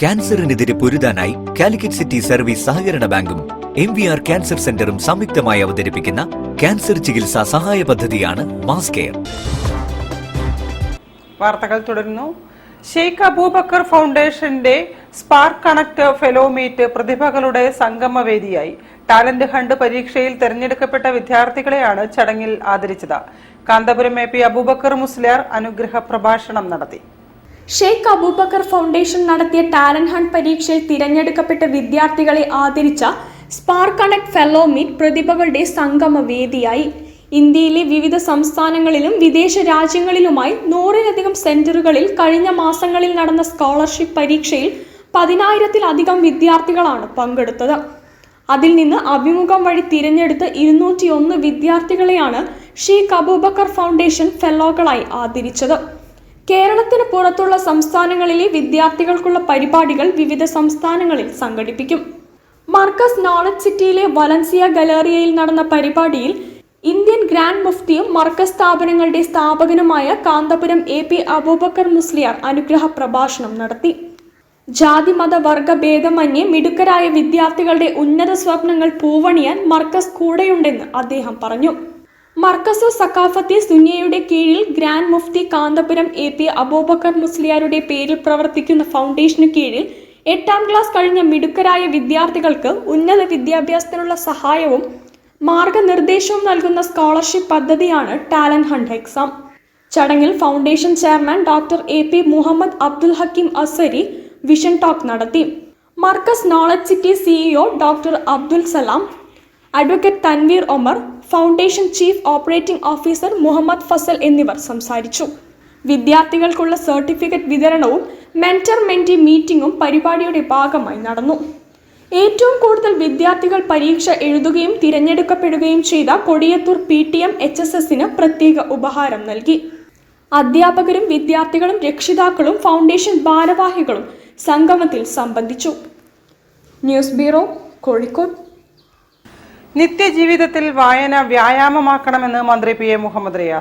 ക്യാൻസറിനെതിരെ പൊരുതാനായി Calicut city service സഹകരണ ബാങ്കും MVR cancer സെന്ററും സംയുക്തമായി അവതരിപ്പിക്കുന്ന ക്യാൻസർ ചികിത്സാ സഹായ പദ്ധതിയാണ് മാസ് കെയർ. വാർത്തകൾ തുടരുന്നു. ഷെയ്ഖ് അബൂബക്കർ ഫൗണ്ടേഷന്റെ സ്പാർക്ക് കണക്ട് ഫെലോ മീറ്റ് പ്രതിഭകളുടെ സംഗമവേദിയായി. ടാലന്റ് ഹണ്ട് പരീക്ഷയിൽ തെരഞ്ഞെടുക്കപ്പെട്ട വിദ്യാർത്ഥികളെയാണ് ചടങ്ങിൽ ആദരിച്ചത്. കാന്തപുരം AP അബൂബക്കർ മുസ്ലിയാർ അനുഗ്രഹ പ്രഭാഷണം നടത്തി. ഷെയ്ഖ് അബൂബക്കർ ഫൗണ്ടേഷൻ നടത്തിയ ടാലന്റ് ഹണ്ട് പരീക്ഷയിൽ തിരഞ്ഞെടുക്കപ്പെട്ട വിദ്യാർത്ഥികളെ ആദരിച്ച സ്പാർക്ക് കണക്ട് ഫെലോ മീറ്റ് പ്രതിഭകളുടെ സംഗമവേദിയായി. ഇന്ത്യയിലെ വിവിധ സംസ്ഥാനങ്ങളിലും വിദേശ രാജ്യങ്ങളിലുമായി 100-ലധികം സെന്ററുകളിൽ കഴിഞ്ഞ മാസങ്ങളിൽ നടന്ന സ്കോളർഷിപ്പ് പരീക്ഷയിൽ 10,000-ലധികം വിദ്യാർത്ഥികളാണ് പങ്കെടുത്തത്. അതിൽ നിന്ന് അഭിമുഖം വഴി തിരഞ്ഞെടുത്ത് 201 വിദ്യാർത്ഥികളെയാണ് ഷെയ്ഖ് അബൂബക്കർ ഫൗണ്ടേഷൻ ഫെലോകളായി ആദരിച്ചത്. കേരളത്തിന് പുറത്തുള്ള സംസ്ഥാനങ്ങളിലെ വിദ്യാർത്ഥികൾക്കുള്ള പരിപാടികൾ വിവിധ സംസ്ഥാനങ്ങളിൽ സംഘടിപ്പിക്കും. മർക്കസ് നോളജ് സിറ്റിയിലെ വലൻസിയ ഗാലറിയയിൽ നടന്ന പരിപാടിയിൽ ഇന്ത്യൻ ഗ്രാൻഡ് മുഫ്തിയും മർക്കസ് സ്ഥാപനങ്ങളുടെ സ്ഥാപകനുമായ കാന്തപുരം AP അബൂബക്കർ മുസ്ലിയാർ അനുഗ്രഹ പ്രഭാഷണം നടത്തി. ജാതി മത വർഗ ഭേദമന്യേ മിടുക്കരായ വിദ്യാർത്ഥികളുടെ ഉന്നത സ്വപ്നങ്ങൾ പൂവണിയാൻ മർക്കസ് കൂടെയുണ്ടെന്ന് അദ്ദേഹം പറഞ്ഞു. മർക്കസ് സഖാഫത്തി സുന്നിയയുടെ കീഴിൽ ഗ്രാൻഡ് മുഫ്തി കാന്തപുരം AP അബൂബക്കർ മുസ്ലിയാരുടെ പേരിൽ പ്രവർത്തിക്കുന്ന ഫൗണ്ടേഷനു കീഴിൽ 8ാം ക്ലാസ് കഴിഞ്ഞ മിടുക്കരായ വിദ്യാർത്ഥികൾക്ക് ഉന്നത വിദ്യാഭ്യാസത്തിനുള്ള സഹായവും മാർഗനിർദ്ദേശവും നൽകുന്ന സ്കോളർഷിപ്പ് പദ്ധതിയാണ് ടാലന്റ് ഹണ്ട് എക്സാം. ചടങ്ങിൽ foundation chairman doctor AP Muhammad Abdul Hakeem Azhari vision talk നടത്തി. Markaz knowledge city CEO doctor Abdul Salam, advocate Tanveer Omar, foundation chief operating officer Muhammad Fazal എന്നിവർ സംസാരിച്ചു. വിദ്യാർത്ഥികൾക്കുള്ള സർട്ടിഫിക്കറ്റ് വിതരണവും മെന്റർ മെന്റി മീറ്റിംഗും പരിപാടിയുടെ ഭാഗമായി നടന്നു. ഏറ്റവും കൂടുതൽ വിദ്യാർത്ഥികൾ പരീക്ഷ എഴുതുകയും തിരഞ്ഞെടുക്കപ്പെടുകയും ചെയ്ത കൊടിയത്തൂർ PTM HSSന് പ്രത്യേക ഉപഹാരം നൽകി. അധ്യാപകരും വിദ്യാർത്ഥികളും രക്ഷിതാക്കളും ഫൗണ്ടേഷൻ ഭാരവാഹികളും സംഗമത്തിൽ സംബന്ധിച്ചു. News bureau, Kozhikode. നിത്യജീവിതത്തിൽ വായന വ്യായാമമാക്കണമെന്ന് മന്ത്രി PA മുഹമ്മദ് റിയാസ്.